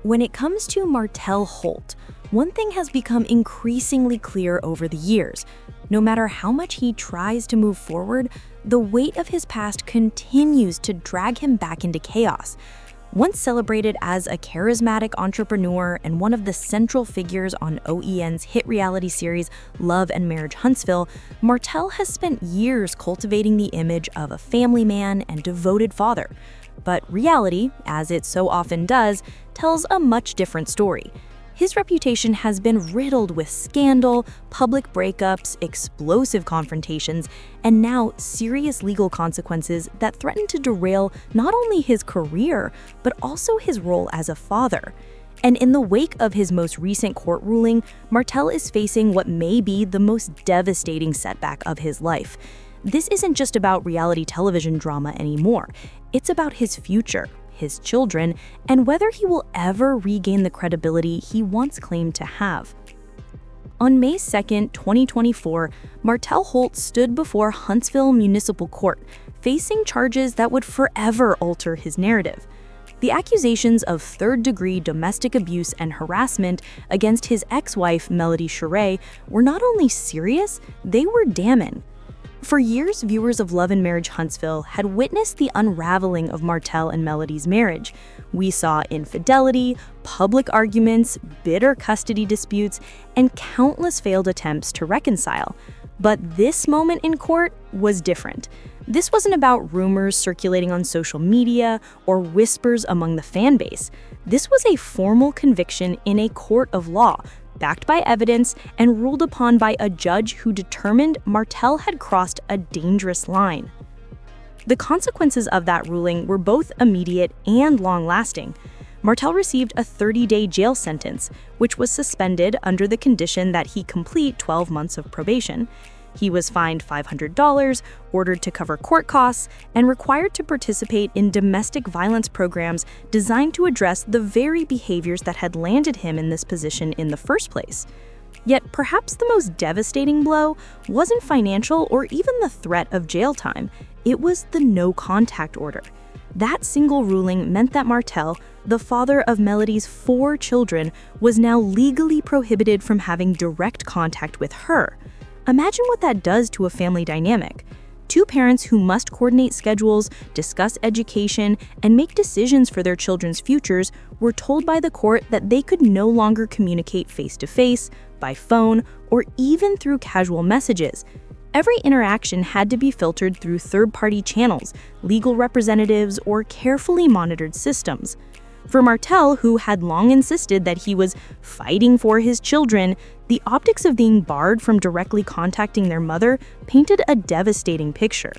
When it comes to Martell Holt, one thing has become increasingly clear over the years. No matter how much he tries to move forward, the weight of his past continues to drag him back into chaos. Once celebrated as a charismatic entrepreneur and one of the central figures on OEN's hit reality series Love and Marriage Huntsville, Martell has spent years cultivating the image of a family man and devoted father. But reality, as it so often does, tells a much different story. His reputation has been riddled with scandal, public breakups, explosive confrontations, and now serious legal consequences that threaten to derail not only his career, but also his role as a father. And in the wake of his most recent court ruling, Martell is facing what may be the most devastating setback of his life. This isn't just about reality television drama anymore. It's about his future, his children, and whether he will ever regain the credibility he once claimed to have. On May 2, 2024, Martell Holt stood before Huntsville Municipal Court, facing charges that would forever alter his narrative. The accusations of third-degree domestic abuse and harassment against his ex-wife, Melody Sheree, were not only serious, they were damning. For years, viewers of Love and Marriage Huntsville had witnessed the unraveling of Martell and Melody's marriage. We saw infidelity, public arguments, bitter custody disputes, and countless failed attempts to reconcile. But this moment in court was different. This wasn't about rumors circulating on social media or whispers among the fan base. This was a formal conviction in a court of law, backed by evidence and ruled upon by a judge who determined Martell had crossed a dangerous line. The consequences of that ruling were both immediate and long-lasting. Martell received a 30-day jail sentence, which was suspended under the condition that he complete 12 months of probation. He was fined $500, ordered to cover court costs, and required to participate in domestic violence programs designed to address the very behaviors that had landed him in this position in the first place. Yet perhaps the most devastating blow wasn't financial or even the threat of jail time. It was the no-contact order. That single ruling meant that Martell, the father of Melody's 4 children, was now legally prohibited from having direct contact with her. Imagine what that does to a family dynamic. 2 parents who must coordinate schedules, discuss education, and make decisions for their children's futures were told by the court that they could no longer communicate face-to-face, by phone, or even through casual messages. Every interaction had to be filtered through third-party channels, legal representatives, or carefully monitored systems. For Martell, who had long insisted that he was fighting for his children, the optics of being barred from directly contacting their mother painted a devastating picture.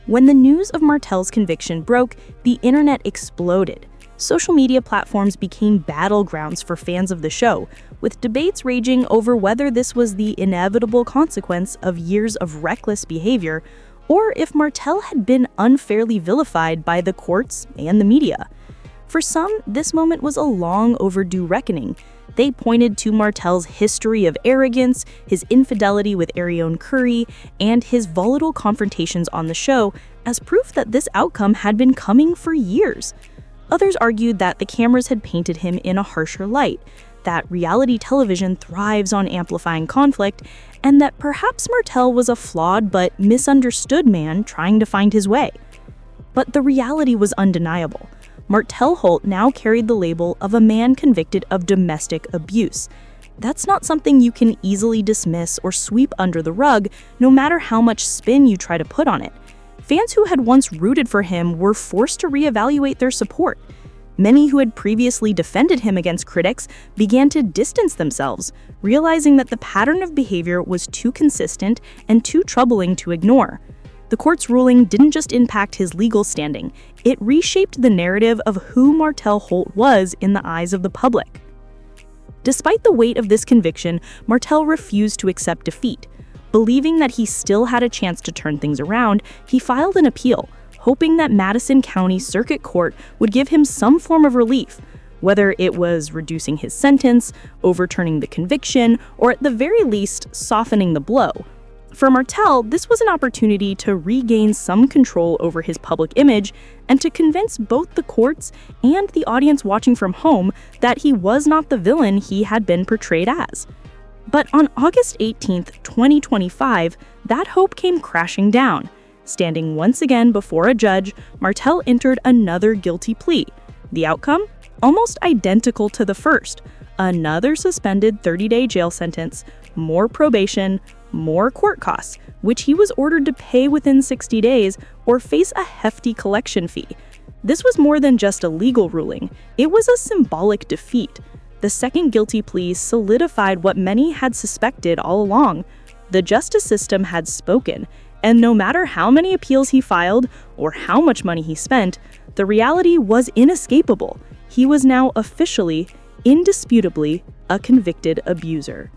When the news of Martell's conviction broke, the internet exploded. Social media platforms became battlegrounds for fans of the show, with debates raging over whether this was the inevitable consequence of years of reckless behavior, or if Martell had been unfairly vilified by the courts and the media. For some, this moment was a long overdue reckoning. They pointed to Martell's history of arrogance, his infidelity with Arione Curry, and his volatile confrontations on the show as proof that this outcome had been coming for years. Others argued that the cameras had painted him in a harsher light, that reality television thrives on amplifying conflict, and that perhaps Martell was a flawed but misunderstood man trying to find his way. But the reality was undeniable. Martell Holt now carried the label of a man convicted of domestic abuse. That's not something you can easily dismiss or sweep under the rug, no matter how much spin you try to put on it. Fans who had once rooted for him were forced to reevaluate their support. Many who had previously defended him against critics began to distance themselves, realizing that the pattern of behavior was too consistent and too troubling to ignore. The court's ruling didn't just impact his legal standing, it reshaped the narrative of who Martell Holt was in the eyes of the public. Despite the weight of this conviction, Martell refused to accept defeat. Believing that he still had a chance to turn things around, he filed an appeal, hoping that Madison County Circuit Court would give him some form of relief, whether it was reducing his sentence, overturning the conviction, or at the very least, softening the blow. For Martell, this was an opportunity to regain some control over his public image and to convince both the courts and the audience watching from home that he was not the villain he had been portrayed as. But on August 18, 2025, that hope came crashing down. Standing once again before a judge, Martell entered another guilty plea. The outcome? Almost identical to the first. Another suspended 30-day jail sentence, more probation, more court costs, which he was ordered to pay within 60 days or face a hefty collection fee. This was more than just a legal ruling. It was a symbolic defeat. The second guilty plea solidified what many had suspected all along. The justice system had spoken, and no matter how many appeals he filed or how much money he spent, the reality was inescapable. He was now officially, indisputably, a convicted abuser.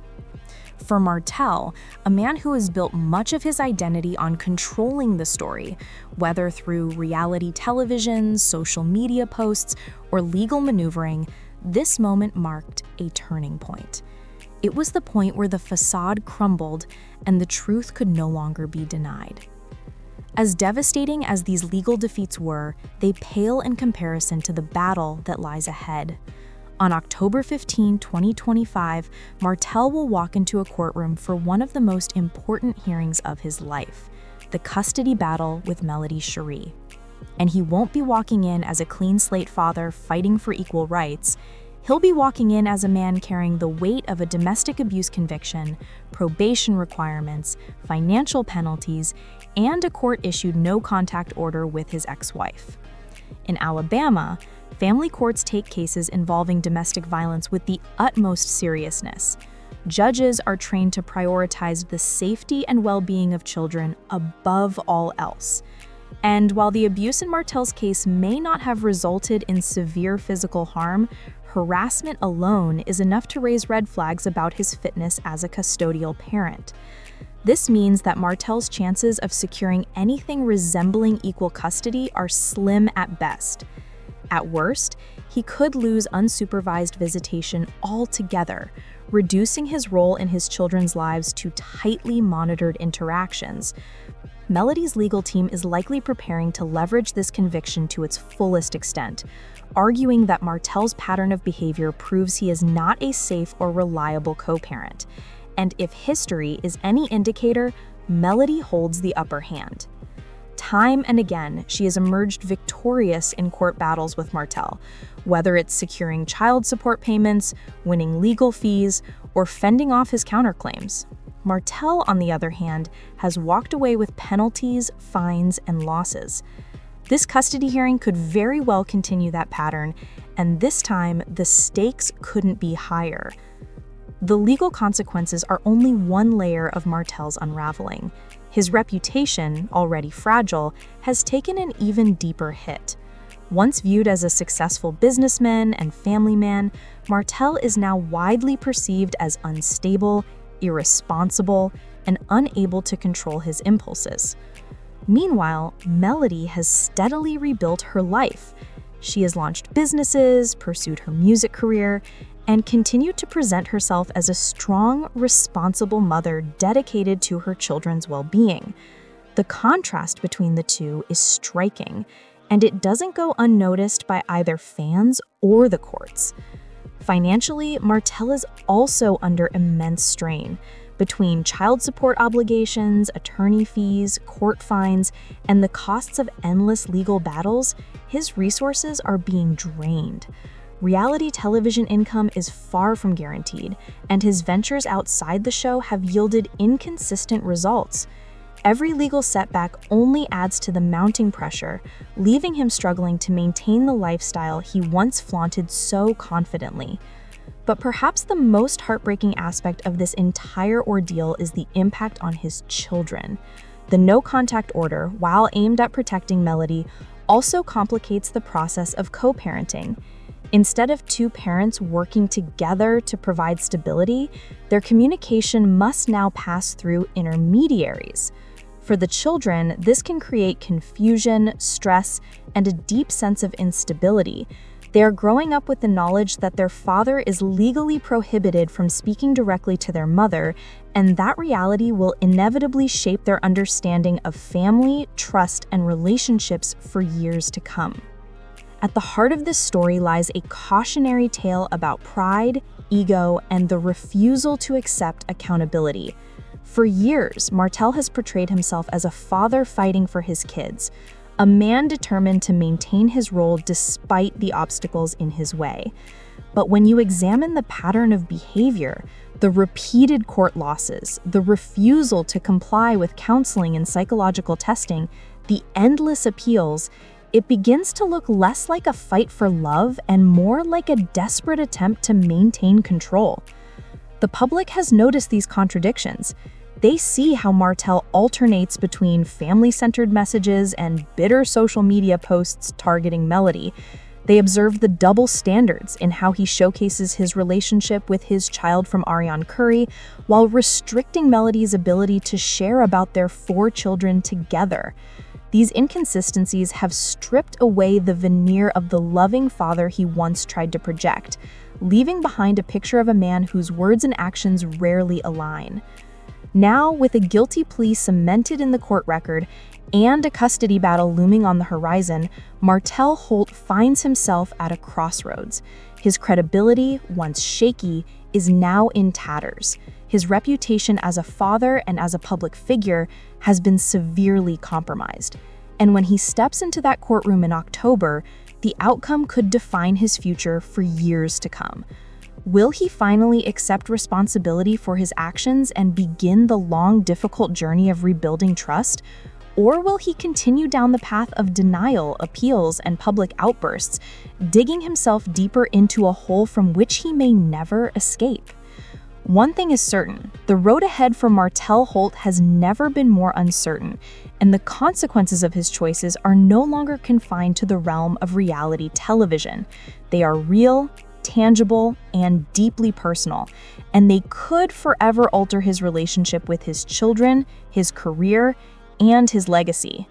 For Martell, a man who has built much of his identity on controlling the story, whether through reality television, social media posts, or legal maneuvering, this moment marked a turning point. It was the point where the facade crumbled and the truth could no longer be denied. As devastating as these legal defeats were, they pale in comparison to the battle that lies ahead. On October 15, 2025, Martell will walk into a courtroom for one of the most important hearings of his life, the custody battle with Melody Cherie. And he won't be walking in as a clean slate father fighting for equal rights. He'll be walking in as a man carrying the weight of a domestic abuse conviction, probation requirements, financial penalties, and a court-issued no-contact order with his ex-wife. In Alabama, family courts take cases involving domestic violence with the utmost seriousness. Judges are trained to prioritize the safety and well-being of children above all else. And while the abuse in Martell's case may not have resulted in severe physical harm, harassment alone is enough to raise red flags about his fitness as a custodial parent. This means that Martell's chances of securing anything resembling equal custody are slim at best. At worst, he could lose unsupervised visitation altogether, reducing his role in his children's lives to tightly monitored interactions. Melody's legal team is likely preparing to leverage this conviction to its fullest extent, arguing that Martell's pattern of behavior proves he is not a safe or reliable co-parent. And if history is any indicator, Melody holds the upper hand. Time and again, she has emerged victorious in court battles with Martell, whether it's securing child support payments, winning legal fees, or fending off his counterclaims. Martell, on the other hand, has walked away with penalties, fines, and losses. This custody hearing could very well continue that pattern, and this time, the stakes couldn't be higher. The legal consequences are only one layer of Martell's unraveling. His reputation, already fragile, has taken an even deeper hit. Once viewed as a successful businessman and family man, Martell is now widely perceived as unstable, irresponsible, and unable to control his impulses. Meanwhile, Melody has steadily rebuilt her life. She has launched businesses, pursued her music career, and continued to present herself as a strong, responsible mother dedicated to her children's well-being. The contrast between the two is striking, and it doesn't go unnoticed by either fans or the courts. Financially, Martell is also under immense strain. Between child support obligations, attorney fees, court fines, and the costs of endless legal battles, his resources are being drained. Reality television income is far from guaranteed, and his ventures outside the show have yielded inconsistent results. Every legal setback only adds to the mounting pressure, leaving him struggling to maintain the lifestyle he once flaunted so confidently. But perhaps the most heartbreaking aspect of this entire ordeal is the impact on his children. The no-contact order, while aimed at protecting Melody, also complicates the process of co-parenting. Instead of two parents working together to provide stability, their communication must now pass through intermediaries. For the children, this can create confusion, stress, and a deep sense of instability. They are growing up with the knowledge that their father is legally prohibited from speaking directly to their mother, and that reality will inevitably shape their understanding of family, trust, and relationships for years to come. At the heart of this story lies a cautionary tale about pride, ego, and the refusal to accept accountability. For years, Martell has portrayed himself as a father fighting for his kids, a man determined to maintain his role despite the obstacles in his way. But when you examine the pattern of behavior, the repeated court losses, the refusal to comply with counseling and psychological testing, the endless appeals, it begins to look less like a fight for love and more like a desperate attempt to maintain control. The public has noticed these contradictions. They see how Martell alternates between family-centered messages and bitter social media posts targeting Melody. They observe the double standards in how he showcases his relationship with his child from Ariane Curry while restricting Melody's ability to share about their 4 children together. These inconsistencies have stripped away the veneer of the loving father he once tried to project, leaving behind a picture of a man whose words and actions rarely align. Now, with a guilty plea cemented in the court record and a custody battle looming on the horizon, Martell Holt finds himself at a crossroads. His credibility, once shaky, is now in tatters. His reputation as a father and as a public figure has been severely compromised. And when he steps into that courtroom in October, the outcome could define his future for years to come. Will he finally accept responsibility for his actions and begin the long, difficult journey of rebuilding trust? Or will he continue down the path of denial, appeals, and public outbursts, digging himself deeper into a hole from which he may never escape? One thing is certain, the road ahead for Martell Holt has never been more uncertain, and the consequences of his choices are no longer confined to the realm of reality television. They are real, tangible, and deeply personal, and they could forever alter his relationship with his children, his career, and his legacy.